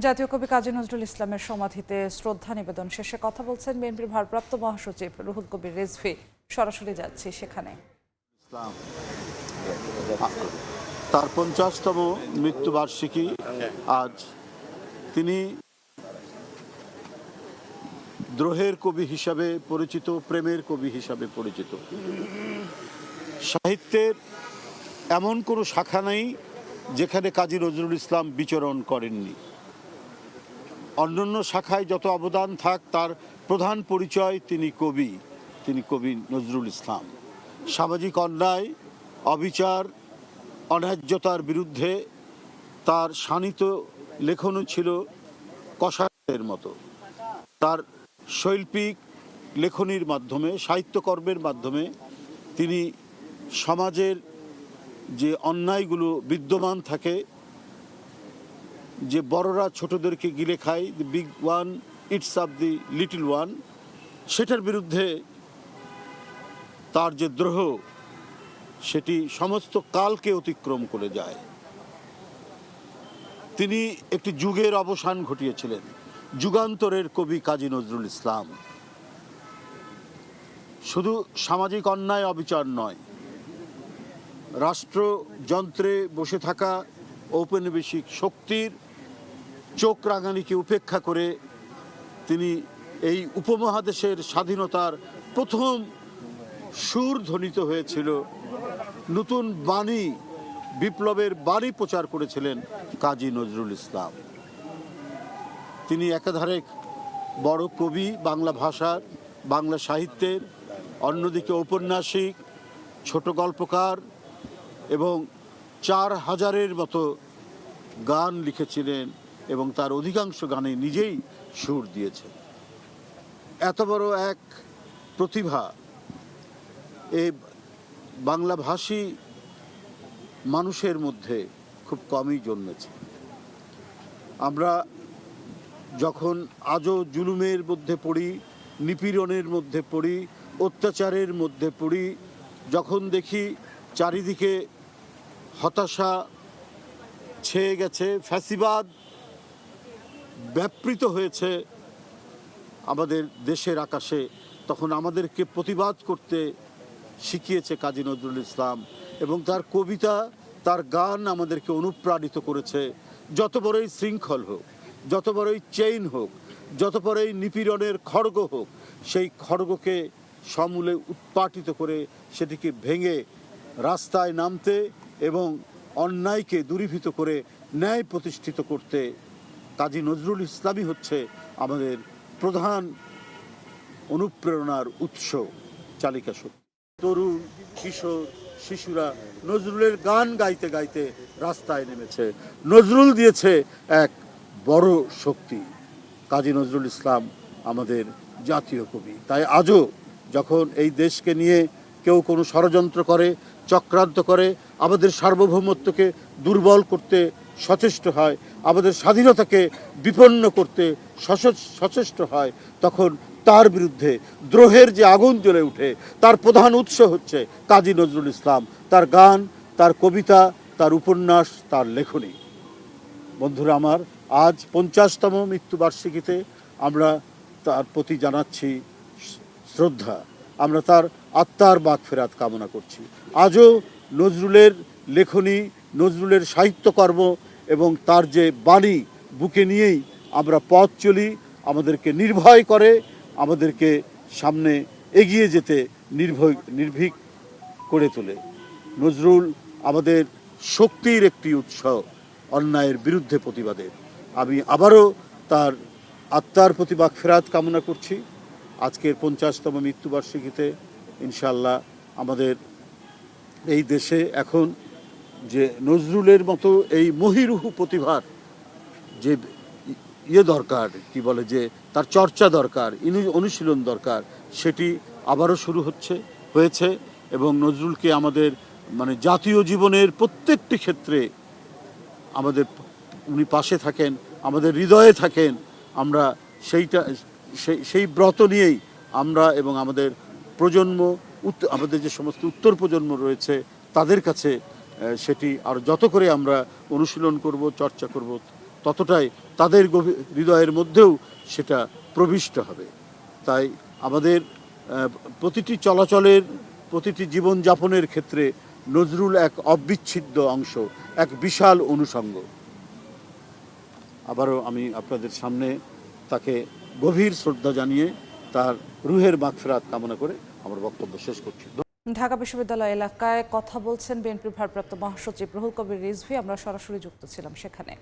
জাতীয় কবি কাজী নজরুল ইসলামের সমাধিতে শ্রদ্ধা নিবেদন শেষে কথা বলছেন বিএনপির ভারপ্রাপ্ত মহাসচিব রুহুল কবির রিজভী। সরাসরি যাচ্ছি সেখানে। তার 50তম মৃত্যুবার্ষিকী আজ। তিনি দ্রোহের কবি হিসাবে পরিচিত, প্রেমের কবি হিসাবে পরিচিত। সাহিত্যের এমন কোনো শাখা নেই যেখানে কাজী নজরুল ইসলাম বিচরণ করেননি। অন্যান্য শাখায় যত অবদান থাক, তার প্রধান পরিচয় তিনি কবি নজরুল ইসলাম। সামাজিক অন্যায়, অবিচার, অন্যায্যতার বিরুদ্ধে তার শানিত লেখনও ছিল কষায়ের মতো। তার শৈল্পিক লেখনীর মাধ্যমে, সাহিত্যকর্মের মাধ্যমে তিনি সমাজের যে অন্যায়গুলো বিদ্যমান থাকে, যে বড়রা ছোটদেরকে গিলে খায়, the big one it's of the little one, সেটার বিরুদ্ধে তার যে দ্রোহ, সেটি সমস্ত কালকে অতিক্রম করে যায়। তিনি একটি যুগের অবসান ঘটিয়েছিলেন, যুগান্তরের কবি কাজী নজরুল ইসলাম। শুধু সামাজিক অন্যায় অবিচার নয়, রাষ্ট্রযন্ত্রে বসে থাকা ঔপনিবেশিক শক্তির চোখ রাঙানিকে উপেক্ষা করে তিনি এই উপমহাদেশের স্বাধীনতার প্রথম সুর ধ্বনিত হয়েছিল, নতুন বাণী, বিপ্লবের বাণী প্রচার করেছিলেন কাজী নজরুল ইসলাম। তিনি একাধারে বড় কবি বাংলা ভাষার, বাংলা সাহিত্যের, অন্যদিকে ঔপন্যাসিক, ছোট গল্পকার এবং 4000-এর মতো গান লিখেছিলেন এবং তার অধিকাংশ গানে নিজেই সুর দিয়েছেন। এত বড় এক প্রতিভা এই বাংলাভাষী মানুষের মধ্যে খুব কমই জন্মেছে। আমরা যখন আজও জুলুমের মধ্যে পড়ি, নিপীড়নের মধ্যে পড়ি, অত্যাচারের মধ্যে পড়ি, যখন দেখি চারিদিকে হতাশা ছেয়ে গেছে, ফ্যাসিবাদ ব্যাপৃত হয়েছে আমাদের দেশের আকাশে, তখন আমাদেরকে প্রতিবাদ করতে শিখিয়েছে কাজী নজরুল ইসলাম। এবং তার কবিতা, তার গান আমাদেরকে অনুপ্রাণিত করেছে। যত বড়ই শৃঙ্খল হোক, যত বড়ই চেইন হোক, যত বড়ই নিপীড়নের খড়গ হোক, সেই খড়গকে সমূলে উৎপাটিত করে সেটিকে ভেঙে রাস্তায় নামতে এবং অন্যায়কে দূরীভূত করে ন্যায় প্রতিষ্ঠিত করতে কাজী নজরুল ইসলামই হচ্ছে আমাদের প্রধান অনুপ্রেরণার উৎস, চালিকা শক্তি। তরুণ, কিশোর, শিশুরা নজরুলের গান গাইতে গাইতে রাস্তায় নেমেছে। নজরুল দিয়েছে এক বড় শক্তি। কাজী নজরুল ইসলাম আমাদের জাতীয় কবি। তাই আজও যখন এই দেশকে নিয়ে কেউ কোনো ষড়যন্ত্র করে, চক্রান্ত করে, আমাদের সার্বভৌমত্বকে দুর্বল করতে সচেষ্ট হয়, আমাদের স্বাধীনতাকে বিপন্ন করতে সচেষ্ট হয়, তখন তার বিরুদ্ধে দ্রোহের যে আগুন জ্বলে উঠে, তার প্রধান উৎস হচ্ছে কাজী নজরুল ইসলাম, তার গান, তার কবিতা, তার উপন্যাস, তার লেখনী। বন্ধুরা আমার, আজ 50তম মৃত্যুবার্ষিকীতে আমরা তার প্রতি জানাচ্ছি শ্রদ্ধা। আমরা তার আত্মার মাগফিরাত কামনা করছি। আজও নজরুলের লেখনী, নজরুলের সাহিত্যকর্ম এবং তার যে বাণী বুকে নিয়েই আমরা পথ চলি, আমাদেরকে নির্ভয় করে, আমাদেরকে সামনে এগিয়ে যেতে নির্ভীক করে তোলে। নজরুল আমাদের শক্তির একটি উৎস, অন্যায়ের বিরুদ্ধে প্রতিবাদের। আমি আবারও তার আত্মার প্রতি মাগফিরাত কামনা করছি। আজকের 50তম মৃত্যুবার্ষিকীতে ইনশাআল্লাহ আমাদের এই দেশে এখন যে নজরুলের মতো এই মহিরুহু প্রতিভার যে দরকার, কি বলে, যে তার চর্চা দরকার, অনুশীলন দরকার, সেটি আবারও শুরু হয়েছে। এবং নজরুলকে আমাদের জাতীয় জীবনের প্রত্যেকটি ক্ষেত্রে আমাদের উনি পাশে থাকেন, আমাদের হৃদয়ে থাকেন। আমরা সেই ব্রত নিয়েই আমরা এবং আমাদের প্রজন্ম, আমাদের যে সমস্ত উত্তর প্রজন্ম রয়েছে, তাদের কাছে সেটি আর যত করে আমরা অনুশীলন করব, চর্চা করব, ততটাই তাদের গভীর হৃদয়ের মধ্যেও সেটা প্রবিষ্ট হবে। তাই আমাদের প্রতিটি চলাচলের, প্রতিটি জীবনযাপনের ক্ষেত্রে নজরুল এক অবিচ্ছেদ্য অংশ, এক বিশাল অনুষঙ্গ। আবারও আমি আপনাদের সামনে তাকে গভীর শ্রদ্ধা জানিয়ে তার রুহের মাগফিরাত কামনা করে আমার বক্তব্য শেষ করছি। ঢাকা বিশ্ববিদ্যালয় এলাকায় কথা বলছেন বিএনপির ভারপ্রাপ্ত মহাসচিব রুহুল কবির রিজভী। আমরা সরাসরি যুক্ত ছিলাম সেখানে।